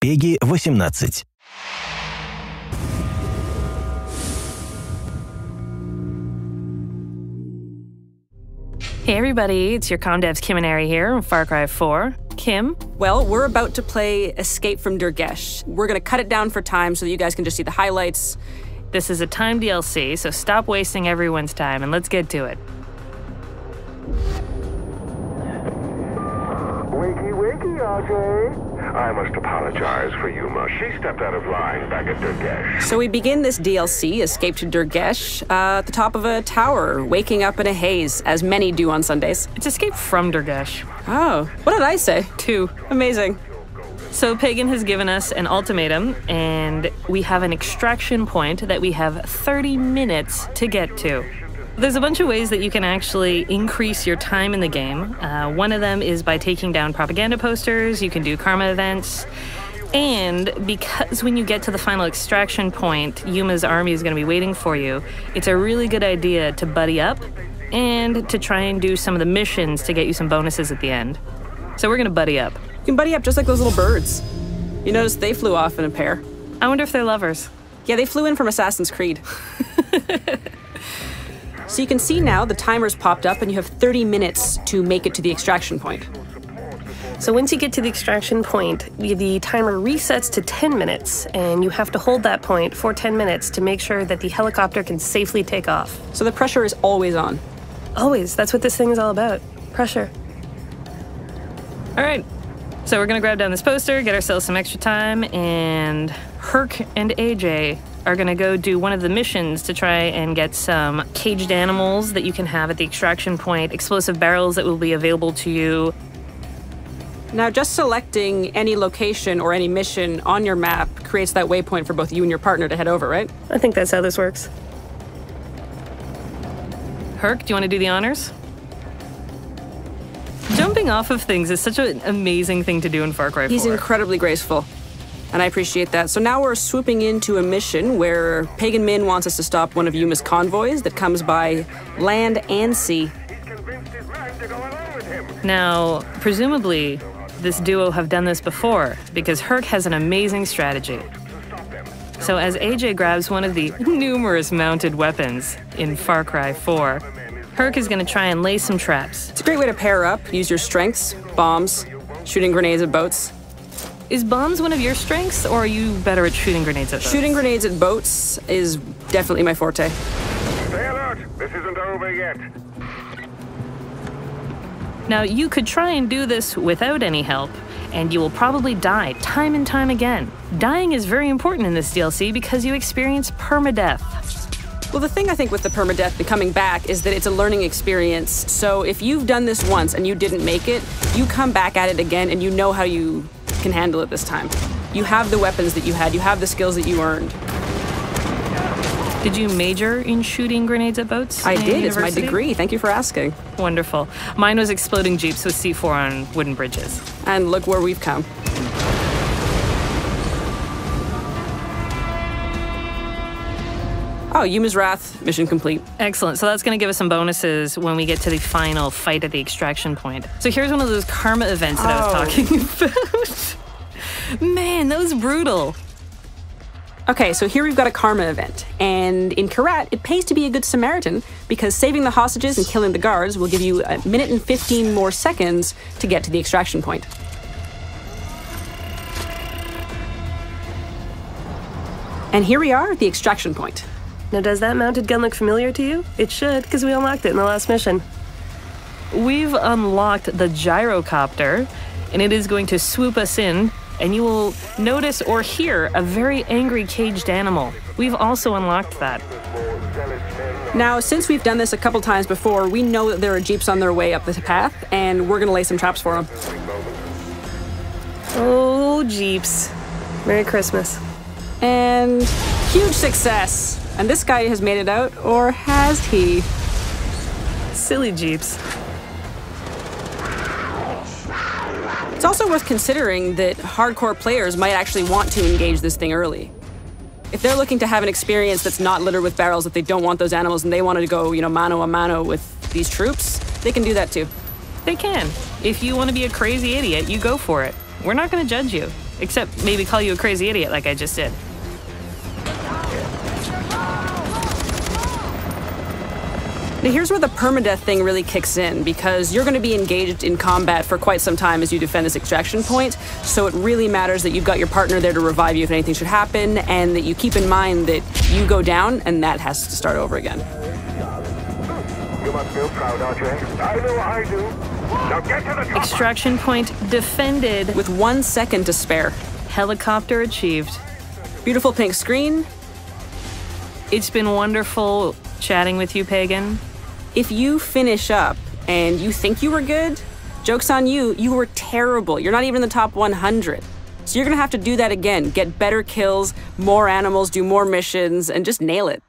Побеги 18. Hey everybody, it's your Comdev's Kim and Ari here from Far Cry 4. Kim? Well, we're about to play Escape from Durgesh. We're gonna cut it down for time so that you guys can just see the highlights. This is a time DLC, so stop wasting everyone's time and let's get to it. Wakey, wakey, RJ. I must apologize for Yuma. She stepped out of line back at Durgesh. So we begin this DLC, Escape to Durgesh, at the top of a tower, waking up in a haze, as many do on Sundays. It's Escape from Durgesh. Oh, what did I say? 2. Amazing. So Pagan has given us an ultimatum, and we have an extraction point that we have 30 minutes to get to. There's a bunch of ways that you can actually increase your time in the game. One of them is by taking down propaganda posters. You can do karma events. And because when you get to the final extraction point, Yuma's army is going to be waiting for you, it's a really good idea to buddy up and to try and do some of the missions to get you some bonuses at the end. So we're going to buddy up. You can buddy up just like those little birds. You notice they flew off in a pair. I wonder if they're lovers. Yeah, they flew in from Assassin's Creed. So you can see now the timer's popped up and you have 30 minutes to make it to the extraction point. So once you get to the extraction point, the timer resets to 10 minutes, and you have to hold that point for 10 minutes to make sure that the helicopter can safely take off. So the pressure is always on. Always. That's what this thing is all about. Pressure. All right. So we're going to grab down this poster, get ourselves some extra time, and Herc and AJ are going to go do one of the missions to try and get some caged animals that you can have at the extraction point, explosive barrels that will be available to you. Now, just selecting any location or any mission on your map creates that waypoint for both you and your partner to head over, right? I think that's how this works. Herc, do you want to do the honors? Jumping off of things is such an amazing thing to do in Far Cry 4. He's incredibly graceful, and I appreciate that. So now we're swooping into a mission where Pagan Min wants us to stop one of Yuma's convoys that comes by land and sea. Now, presumably, this duo have done this before, because Herc has an amazing strategy. So as AJ grabs one of the numerous mounted weapons in Far Cry 4, Herc is going to try and lay some traps. It's a great way to pair up, use your strengths, bombs, shooting grenades at boats. Is bombs one of your strengths, or are you better at shooting grenades at boats? Shooting grenades at boats is definitely my forte. Stay alert. This isn't over yet. Now, you could try and do this without any help, and you will probably die time and time again. Dying is very important in this DLC because you experience permadeath. Well, the thing I think with the permadeath and coming back is that it's a learning experience. So if you've done this once and you didn't make it, you come back at it again and you know how you can handle it this time. You have the weapons that you had, you have the skills that you earned. Did you major in shooting grenades at boats? I did, university? It's my degree, thank you for asking. Wonderful. Mine was exploding jeeps with C4 on wooden bridges. And look where we've come. Oh, Yuma's Wrath, mission complete. Excellent. So that's going to give us some bonuses when we get to the final fight at the extraction point. So here's one of those karma events that I was talking about. Man, that was brutal. Okay, so here we've got a karma event, and in Karat, it pays to be a good Samaritan because saving the hostages and killing the guards will give you 1 minute and 15 more seconds to get to the extraction point. And here we are at the extraction point. Now, does that mounted gun look familiar to you? It should, because we unlocked it in the last mission. We've unlocked the gyrocopter, and it is going to swoop us in, and you will notice or hear a very angry caged animal. We've also unlocked that. Now, since we've done this a couple times before, we know that there are jeeps on their way up the path, and we're gonna lay some traps for them. Oh, jeeps. Merry Christmas. And huge success. And this guy has made it out, or has he? Silly jeeps. It's also worth considering that hardcore players might actually want to engage this thing early. If they're looking to have an experience that's not littered with barrels, if they don't want those animals and they wanted to go, mano a mano with these troops, they can do that too. They can. If you want to be a crazy idiot, you go for it. We're not going to judge you. Except maybe call you a crazy idiot like I just did. Now here's where the permadeath thing really kicks in, because you're going to be engaged in combat for quite some time as you defend this extraction point, so it really matters that you've got your partner there to revive you if anything should happen, and that you keep in mind that you go down and that has to start over again. You must feel proud, RJ. I know I do. Now get to the chopper. Extraction point defended. With 1 second to spare. Helicopter achieved. Beautiful pink screen. It's been wonderful chatting with you, Pagan. If you finish up and you think you were good, joke's on you, you were terrible. You're not even in the top 100. So you're gonna have to do that again. Get better kills, more animals, do more missions, and just nail it.